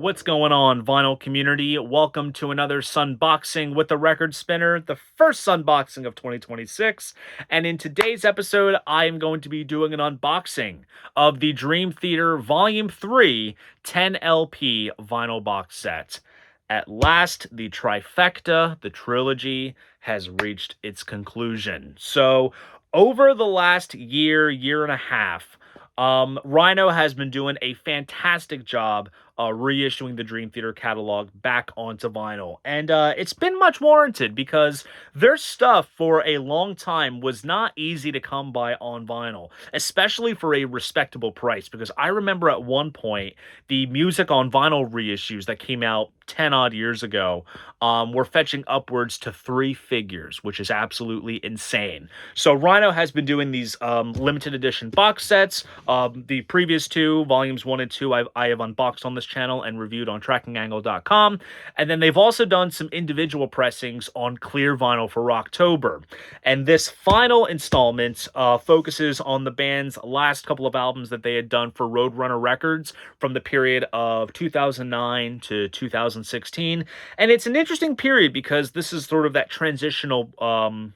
What's going on, vinyl community? Welcome to another Sunboxing with the Record Spinner, the first Sunboxing of 2026. And in today's episode, I am going to be doing an unboxing of the Dream Theater Volume 3 10 LP vinyl box set. At last, the trifecta, the trilogy, has reached its conclusion. So, over the last year and a half, Rhino has been doing a fantastic job reissuing the Dream Theater catalog back onto vinyl. And it's been much warranted because their stuff for a long time was not easy to come by on vinyl, especially for a respectable price. Because I remember at one point, the music on vinyl reissues that came out 10 odd years ago were fetching upwards to 3 figures, which is absolutely insane. So Rhino has been doing these limited edition box sets. The previous two, volumes 1 and 2, I have unboxed on this channel and reviewed on trackingangle.com. And then they've also done some individual pressings on clear vinyl for October. And this final installment focuses on the band's last couple of albums that they had done for Roadrunner Records from the period of 2009 to 2016. And it's an interesting period because this is sort of that transitional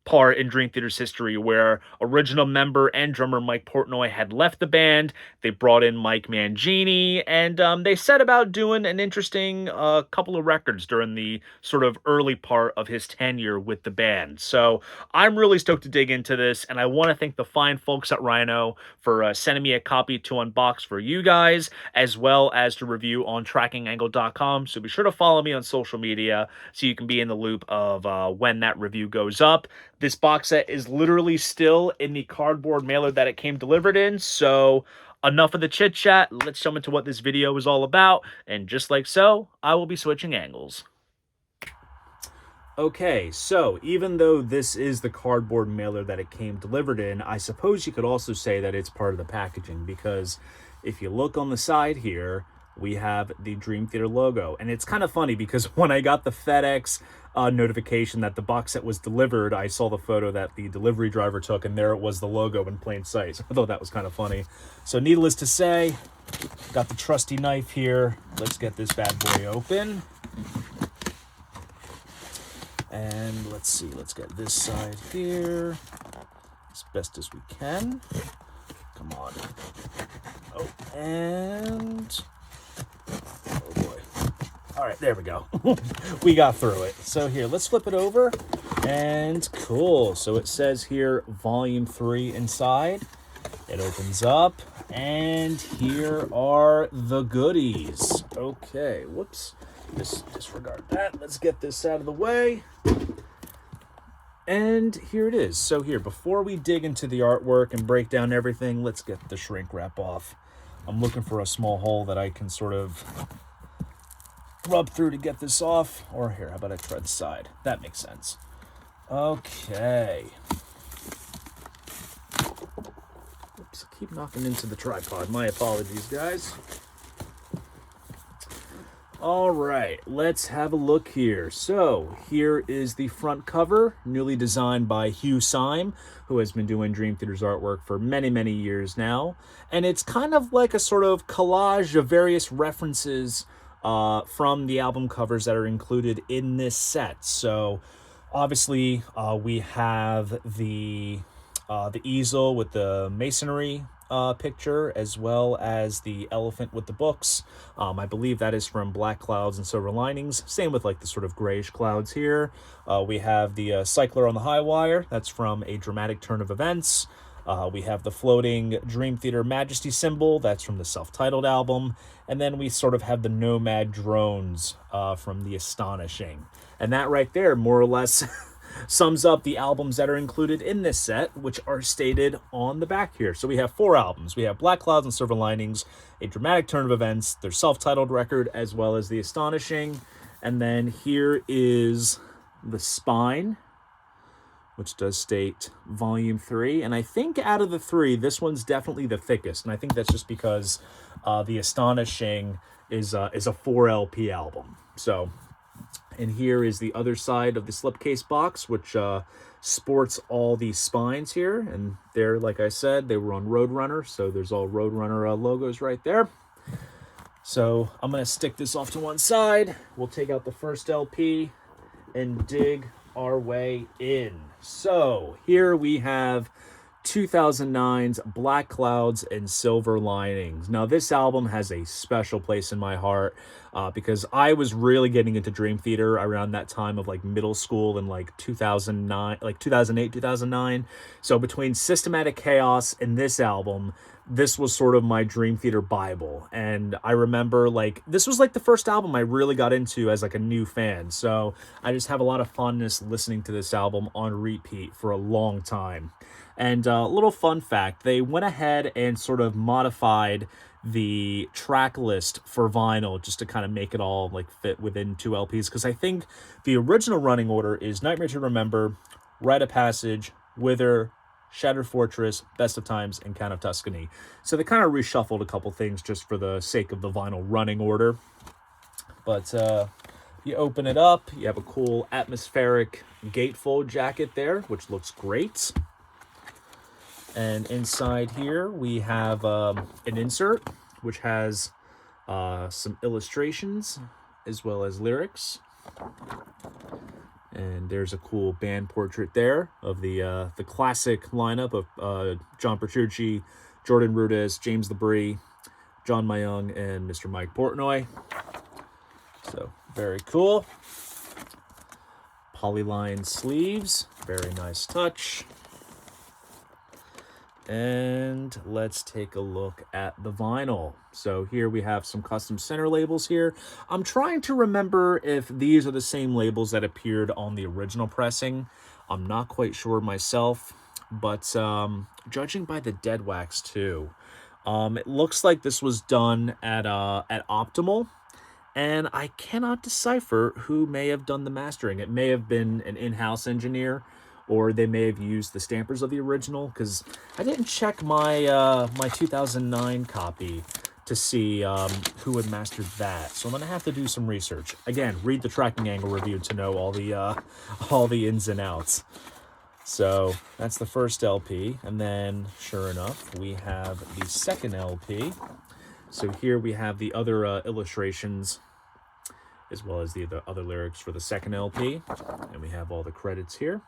part in Dream Theater's history where original member and drummer Mike Portnoy had left the band. They brought in Mike Mangini, and they set about doing an interesting couple of records during the sort of early part of his tenure with the band. So I'm really stoked to dig into this, and I want to thank the fine folks at Rhino for sending me a copy to unbox for you guys, as well as to review on trackingangle.com. So be sure to follow me on social media so you can be in the loop of when that review goes up. This box set is literally still in the cardboard mailer that it came delivered in, so enough of the chit-chat. Let's jump into what this video is all about, and just like so, I will be switching angles. Okay, so even though this is the cardboard mailer that it came delivered in, I suppose you could also say that it's part of the packaging, because if you look on the side here, we have the Dream Theater logo. And it's kind of funny because when I got the FedEx notification that the box set was delivered, I saw the photo that the delivery driver took, and there it was, the logo in plain sight. So I thought that was kind of funny. So needless to say, got the trusty knife here. Let's get this bad boy open. And let's see, let's get this side here as best as we can. Come on. Oh, and oh boy. All right, there we go. We got through it. So here, let's flip it over. And cool. So it says here, Volume 3 inside. It opens up. And here are the goodies. Okay, whoops. Just disregard that. Let's get this out of the way. And here it is. So here, before we dig into the artwork and break down everything, let's get the shrink wrap off. I'm looking for a small hole that I can sort of rub through to get this off. Or here, how about I try the side? That makes sense. Okay. Oops, I keep knocking into the tripod. My apologies, guys. All right, let's have a look here. So here is the front cover, newly designed by Hugh Syme, who has been doing Dream Theater's artwork for many, many years now. And it's kind of like a sort of collage of various references from the album covers that are included in this set. So obviously we have the easel with the masonry picture, as well as the elephant with the books. I believe that is from Black Clouds and Silver Linings. Same with like the sort of grayish clouds here. We have the cycler on the high wire. That's from A Dramatic Turn of Events. We have the floating Dream Theater Majesty symbol. That's from the self-titled album. And then we sort of have the nomad drones from The Astonishing. And that right there, more or less, sums up the albums that are included in this set, which are stated on the back here. So we have 4 albums. We have Black Clouds and Silver Linings, A Dramatic Turn of Events, their self-titled record, as well as The Astonishing. And then here is the spine, which does state Volume 3. And I think out of the 3, this one's definitely the thickest. And I think that's just because The Astonishing is a 4 LP album. So, and here is the other side of the slipcase box, which sports all these spines here. And there, like I said, they were on Roadrunner, so there's all Roadrunner logos right there. So I'm going to stick this off to one side. We'll take out the first LP and dig our way in. So here we have 2009's Black Clouds and Silver Linings. Now this album has a special place in my heart because I was really getting into Dream Theater around that time of like middle school in like 2009, like 2008, 2009. So between Systematic Chaos and this album, this was sort of my Dream Theater Bible. And I remember like this was like the first album I really got into as like a new fan. So I just have a lot of fondness listening to this album on repeat for a long time. And a little fun fact, they went ahead and sort of modified the track list for vinyl just to kind of make it all like fit within 2 LPs. Because I think the original running order is Nightmare to Remember, Rite of Passage, Wither, Shattered Fortress, Best of Times, and Count of Tuscany. So they kind of reshuffled a couple things just for the sake of the vinyl running order. But you open it up, you have a cool atmospheric gatefold jacket there, which looks great. And inside here we have an insert which has some illustrations as well as lyrics. And there's a cool band portrait there of the classic lineup of John Petrucci, Jordan Rudess, James LeBrie, John Mayung, and Mr. Mike Portnoy. So very cool. Polyline sleeves, very nice touch. And let's take a look at the vinyl. So here we have some custom center labels here. I'm trying to remember if these are the same labels that appeared on the original pressing. I'm not quite sure myself, but judging by the dead wax too, it looks like this was done at Optimal, and I cannot decipher who may have done the mastering. It may have been an in-house engineer, or they may have used the stampers of the original, because I didn't check my my 2009 copy to see who had mastered that. So I'm gonna have to do some research. Again, read the tracking angle review to know all the ins and outs. So that's the first LP, and then sure enough, we have the second LP. So here we have the other illustrations, as well as the other lyrics for the second LP, and we have all the credits here.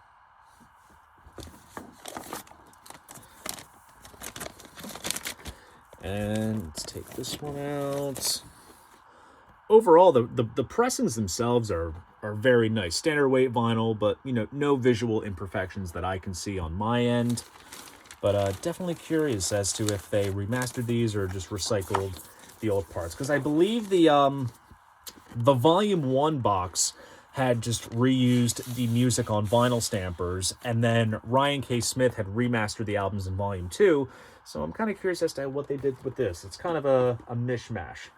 And let's take this one out. Overall, the pressings themselves are very nice. Standard weight vinyl, but you know, no visual imperfections that I can see on my end. But definitely curious as to if they remastered these or just recycled the old parts. Because I believe the Volume 1 box had just reused the music on vinyl stampers, and then Ryan K. Smith had remastered the albums in Volume 2, so I'm kind of curious as to what they did with this. It's kind of a mishmash.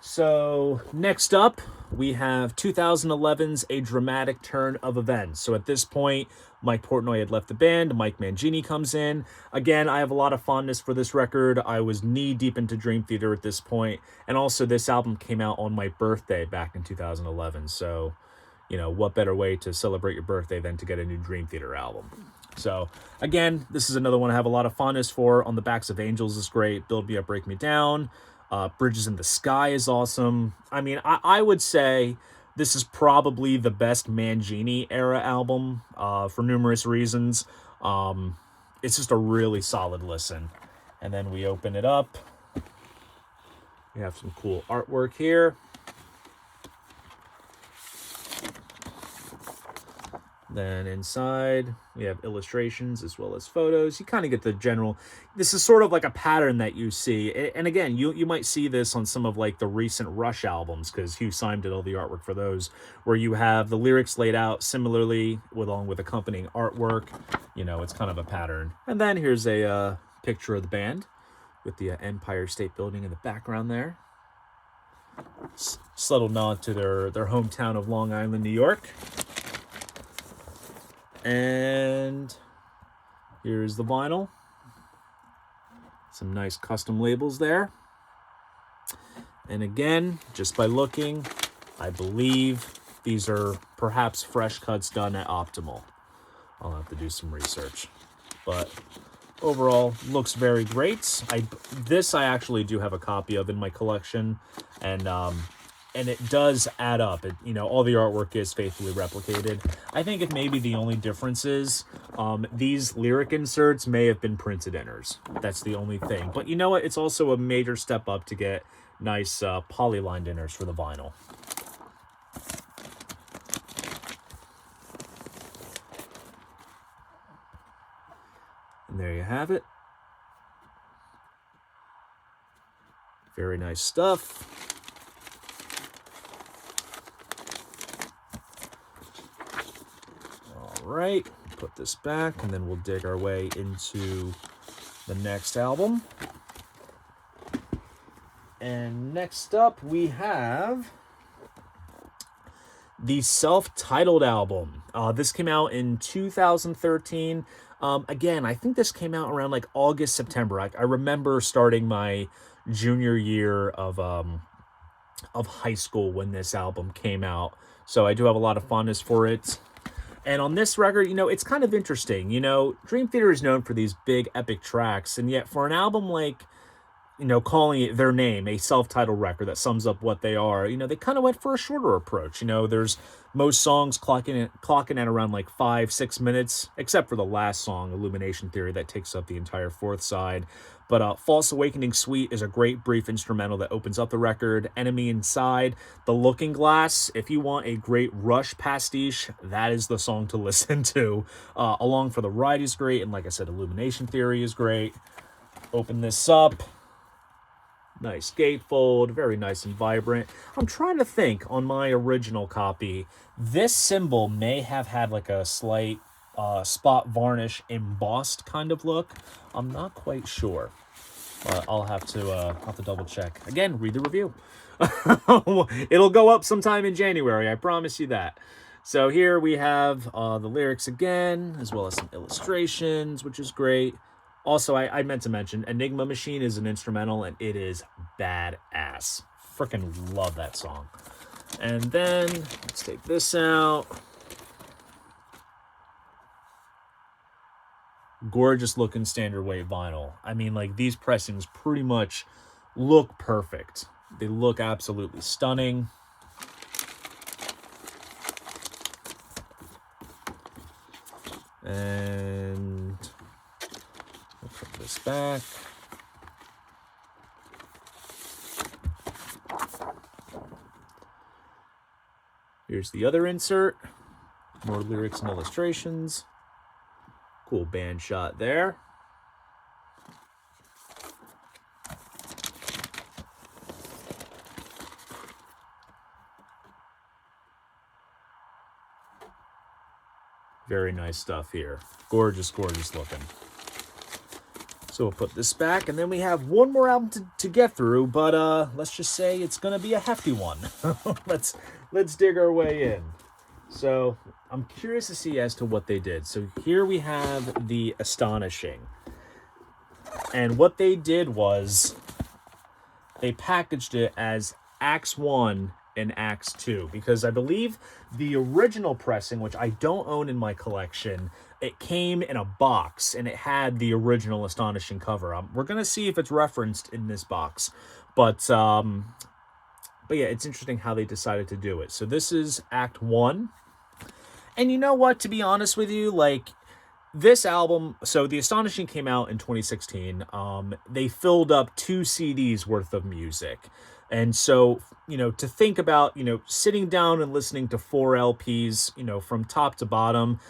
So next up, we have 2011's A Dramatic Turn of Events. So at this point, Mike Portnoy had left the band, Mike Mangini comes in. Again, I have a lot of fondness for this record. I was knee-deep into Dream Theater at this point, and also this album came out on my birthday back in 2011. So, you know, what better way to celebrate your birthday than to get a new Dream Theater album? So, again, this is another one I have a lot of fondness for. On the Backs of Angels is great. Build Me Up, Break Me Down. Bridges in the Sky is awesome. I mean, I would say this is probably the best Mangini era album for numerous reasons. It's just a really solid listen. And then we open it up. We have some cool artwork here. Then inside, we have illustrations as well as photos. You kind of get the general... This is sort of like a pattern that you see. And again, you might see this on some of like the recent Rush albums, because Hugh Syme did all the artwork for those, where you have the lyrics laid out similarly along with accompanying artwork. You know, it's kind of a pattern. And then here's a picture of the band with the Empire State Building in the background there. Subtle nod to their hometown of Long Island, New York. And here's the vinyl. Some nice custom labels there. And again, just by looking, I believe these are perhaps fresh cuts done at Optimal. I'll have to do some research. But overall looks very great. This I actually do have a copy of in my collection, and it does add up. All the artwork is faithfully replicated. I think if maybe the only difference is these lyric inserts may have been printed inners. That's the only thing. But you know what? It's also a major step up to get nice polylined inners for the vinyl. And there you have it. Very nice stuff. All right, put this back, and then we'll dig our way into the next album. And next up, we have the self-titled album. This came out in 2013. Again, I think this came out around like August, September. I remember starting my junior year of high school when this album came out. So I do have a lot of fondness for it. And on this record, it's kind of interesting. Dream Theater is known for these big epic tracks, and yet for an album like, calling it their name, a self-titled record that sums up what they are, they kind of went for a shorter approach. There's most songs clocking at around like 5-6 minutes, except for the last song, Illumination Theory, that takes up the entire fourth side. But False Awakening Suite is a great brief instrumental that opens up the record. Enemy Inside, The Looking Glass, if you want a great Rush pastiche, that is the song to listen to. Along for the Ride is great, and like I said, Illumination Theory is great. Open this up. Nice gatefold, very nice and vibrant. I'm trying to think on my original copy, this symbol may have had like a slight spot varnish embossed kind of look. I'm not quite sure. I'll have to double check. Again, read the review. It'll go up sometime in January, I promise you that. So here we have the lyrics again, as well as some illustrations, which is great. Also, I meant to mention, Enigma Machine is an instrumental, and it is badass. Freaking love that song. And then, let's take this out. Gorgeous looking standard weight vinyl. I mean, like, these pressings pretty much look perfect. They look absolutely stunning. And we'll put this back. Here's the other insert. More lyrics and illustrations. Cool band shot there. Very nice stuff here. Gorgeous, gorgeous looking. So we'll put this back, and then we have one more album to get through, but let's just say it's gonna be a hefty one. let's dig our way in. So I'm curious to see as to what they did. So here we have the Astonishing. And what they did was they packaged it as Acts 1 and Acts 2, because I believe the original pressing, which I don't own in my collection, it came in a box and it had the original Astonishing cover. We're going to see if it's referenced in this box. But yeah, it's interesting how they decided to do it. So this is Act 1. And you know what, to be honest with you, like, this album, so the Astonishing came out in 2016. They filled up 2 CDs worth of music. And so, to think about, sitting down and listening to 4 LPs, from top to bottom,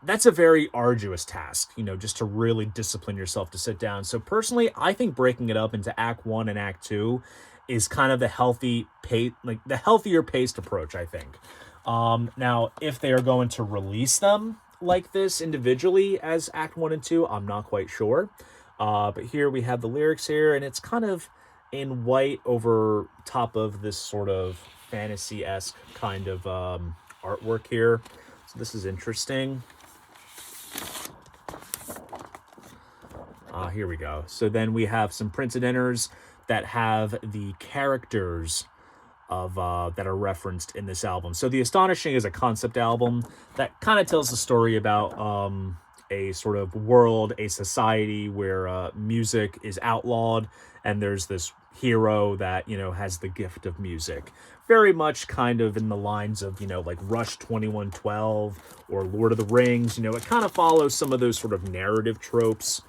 that's a very arduous task, just to really discipline yourself to sit down. So personally, I think breaking it up into Act 1 and Act 2 is kind of the healthier paced approach, I think. Now, if they are going to release them like this individually as Act 1 and 2, I'm not quite sure. But here we have the lyrics here, and it's kind of in white over top of this sort of fantasy-esque kind of artwork here. So this is interesting. Here we go. So then we have some printed inners that have the characters of that are referenced in this album. So The Astonishing is a concept album that kind of tells the story about a sort of world, a society where music is outlawed, and there's this hero that, you know, has the gift of music. Very much kind of in the lines of, you know, like Rush 2112 or Lord of the Rings. You know, it kind of follows some of those sort of narrative tropes.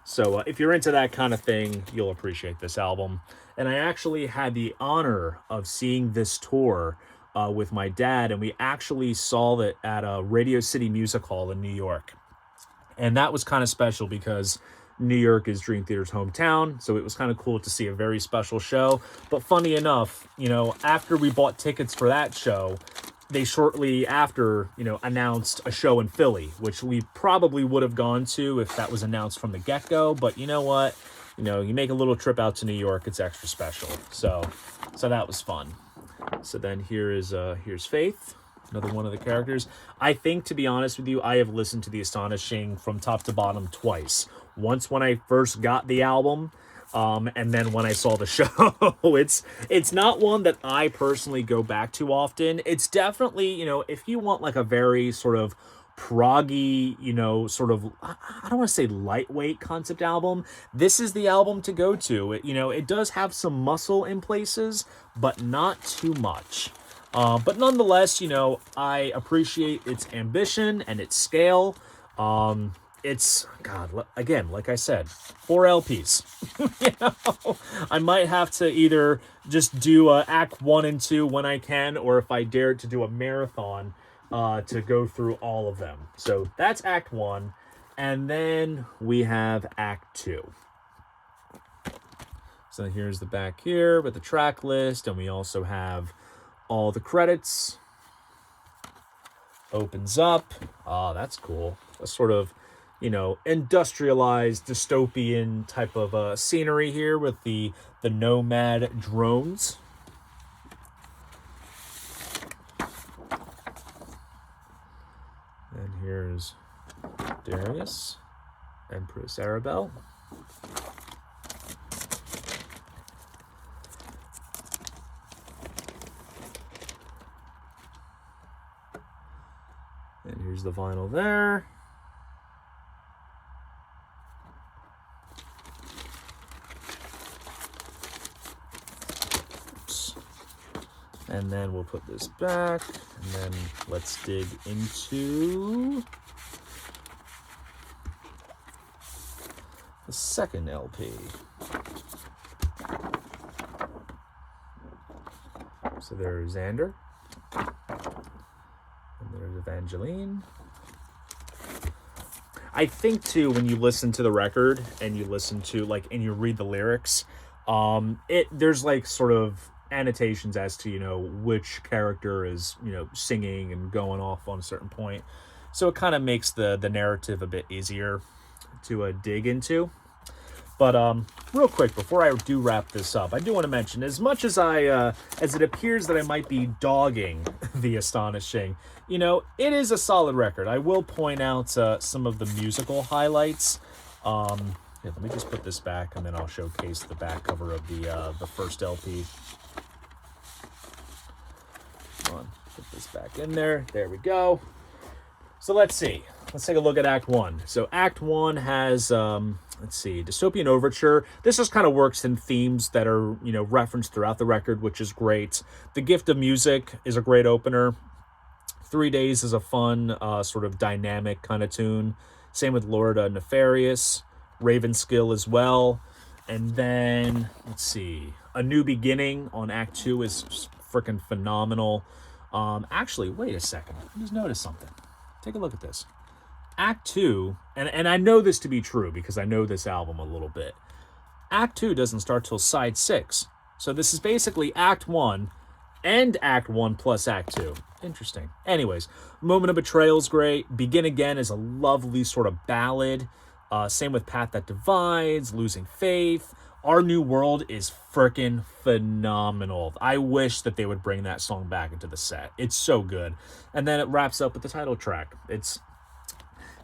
So if you're into that kind of thing, you'll appreciate this album. And I actually had the honor of seeing this tour with my dad, and we actually saw it at a Radio City Music Hall in New York. And that was kind of special because New York is Dream Theater's hometown, so it was kind of cool to see a very special show. But funny enough, you know, after we bought tickets for that show, they shortly after, you know, announced a show in Philly, which we probably would have gone to if that was announced from the get-go. But you know what? You know, you make a little trip out to New York, it's extra special. So that was fun. So then here's Faith, another one of the characters. I think, to be honest with you, I have listened to The Astonishing from top to bottom twice. Once when I first got the album, and then when I saw the show. It's not one that I personally go back to often. It's definitely, you know, if you want like a very sort of proggy, you know, sort of, I don't want to say lightweight concept album, this is the album to go to. It, you know, it does have some muscle in places, but not too much. But nonetheless, you know, I appreciate its ambition and its scale. It's, God, again, like I said, 4 LPs. You know, I might have to either just do Act 1 and 2 when I can, or if I dare to do a marathon to go through all of them. So that's Act 1. And then we have Act 2. So here's the back here with the track list, and we also have all the credits. Opens up. Oh, that's cool. A sort of, you know, industrialized dystopian type of scenery here with the nomad drones. And here's Darius, Empress Arabelle. And here's the vinyl there. Oops. And then we'll put this back, and then let's dig into the second LP. So there's Xander. And there's Evangeline. I think too, when you listen to the record and you listen to like, and you read the lyrics, there's like sort of annotations as to, you know, which character is, you know, singing and going off on a certain point. So it kind of makes the narrative a bit easier to dig into. But real quick, before I do wrap this up, I do want to mention, as much as as it appears that I might be dogging The Astonishing, you know, it is a solid record. I will point out some of the musical highlights. Yeah, let me just put this back, and then I'll showcase the back cover of the first LP. Come on, put this back in there. There we go. So let's see. Let's take a look at Act 1. So Act 1 has, let's see, Dystopian Overture. This just kind of works in themes that are, you know, referenced throughout the record, which is great. The Gift of Music is a great opener. 3 Days is a fun, sort of dynamic kind of tune. Same with Lord Nefarious. Ravenskill as well. And then, let's see, A New Beginning on Act 2 is freaking phenomenal. Actually, wait a second. I just noticed something. Take a look at this. Act 2, and I know this to be true because I know this album a little bit. Act 2 doesn't start till side 6. So this is basically Act 1 and Act 1 plus Act 2. Interesting. Anyways, Moment of Betrayal is great. Begin Again is a lovely sort of ballad. Same with Path That Divides, Losing Faith. Our New World is freaking phenomenal. I wish that they would bring that song back into the set. It's so good. And then it wraps up with the title track. It's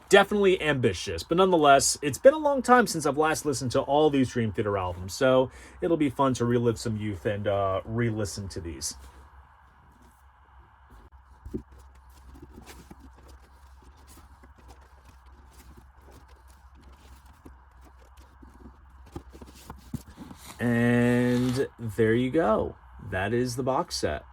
definitely ambitious, but nonetheless, it's been a long time since I've last listened to all these Dream Theater albums, so it'll be fun to relive some youth and re-listen to these. And there you go. That is the box set.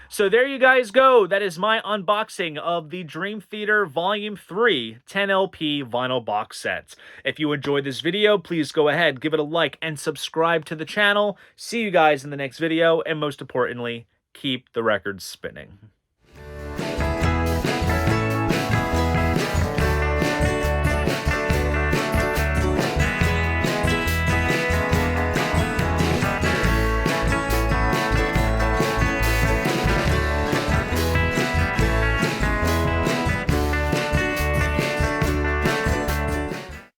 So there you guys go. That is my unboxing of the Dream Theater Volume 3 10LP vinyl box set. If you enjoyed this video, please go ahead, give it a like, and subscribe to the channel. See you guys in the next video, and most importantly, keep the records spinning.